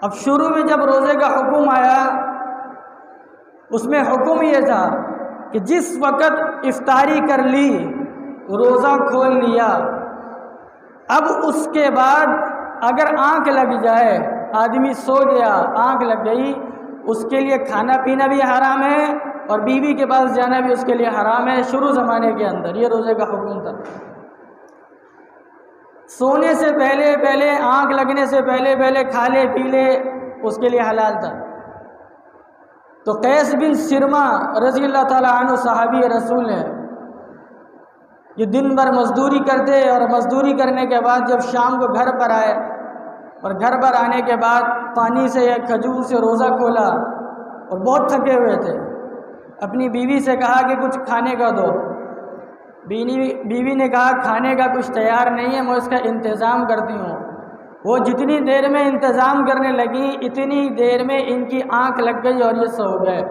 اب شروع میں جب روزے کا حکم آیا اس میں حکم یہ تھا کہ جس وقت افطاری کر لی روزہ کھول لیا، اب اس کے بعد اگر آنکھ لگ جائے، آدمی سو گیا آنکھ لگ گئی، اس کے لیے کھانا پینا بھی حرام ہے اور بیوی کے پاس جانا بھی اس کے لیے حرام ہے۔ شروع زمانے کے اندر یہ روزے کا حکم تھا۔ سونے سے پہلے آنکھ لگنے سے پہلے کھا لے پی لے اس کے لیے حلال تھا۔ تو قیس بن سرما رضی اللہ تعالیٰ عنہ صحابی رسول ہیں، یہ دن بھر مزدوری کرتے اور مزدوری کرنے کے بعد جب شام کو گھر پر آئے اور گھر پر آنے کے بعد پانی سے یا کھجور سے روزہ کھولا اور بہت تھکے ہوئے تھے، اپنی بیوی سے کہا کہ کچھ کھانے کا دو۔ بیوی نے کہا کھانے کا کچھ تیار نہیں ہے، میں اس کا انتظام کرتی ہوں۔ وہ جتنی دیر میں انتظام کرنے لگی اتنی دیر میں ان کی آنکھ لگ گئی اور یہ سو گئے۔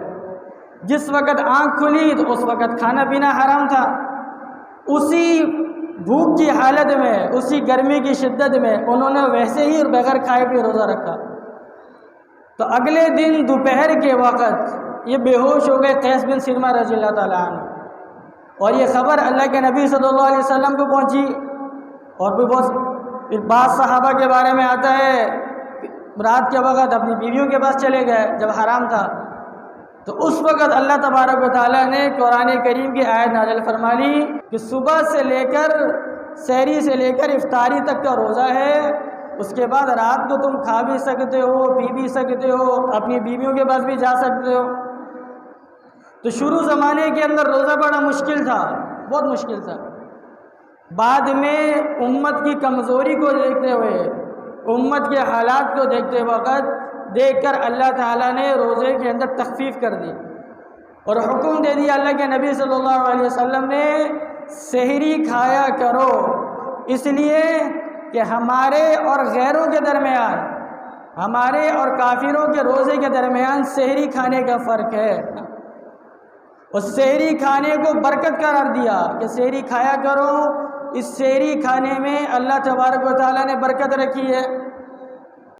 جس وقت آنکھ کھلی تو اس وقت کھانا پینا حرام تھا۔ اسی بھوک کی حالت میں، اسی گرمی کی شدت میں انہوں نے ویسے ہی بغیر کھائے پیے روزہ رکھا۔ تو اگلے دن دوپہر کے وقت یہ بے ہوش ہو گئے قیس بن سرما رضی اللہ تعالیٰ عنہ، اور یہ خبر اللہ کے نبی صلی اللہ علیہ وسلم کو پہنچی۔ اور پھر بعض صحابہ کے بارے میں آتا ہے رات کے وقت اپنی بیویوں کے پاس چلے گئے جب حرام تھا، تو اس وقت اللہ تبارک و تعالیٰ نے قرآن کریم کی آیت نازل فرما لی کہ صبح سے لے کر سحری سے لے کر افطاری تک کا روزہ ہے، اس کے بعد رات کو تم کھا بھی سکتے ہو، پی بھی سکتے ہو، اپنی بیویوں کے پاس بھی جا سکتے ہو۔ تو شروع زمانے کے اندر روزہ بڑا مشکل تھا، بہت مشکل تھا۔ بعد میں امت کی کمزوری کو دیکھتے ہوئے، امت کے حالات کو دیکھتے وقت دیکھ کر اللہ تعالیٰ نے روزے کے اندر تخفیف کر دی اور حکم دے دیا اللہ کے نبی صلی اللہ علیہ وسلم نے سحری کھایا کرو، اس لیے کہ ہمارے اور غیروں کے درمیان، ہمارے اور کافروں کے روزے کے درمیان سحری کھانے کا فرق ہے۔ اس سحری کھانے کو برکت قرار دیا کہ سحری کھایا کرو، اس سحری کھانے میں اللہ تبارک و تعالیٰ نے برکت رکھی ہے۔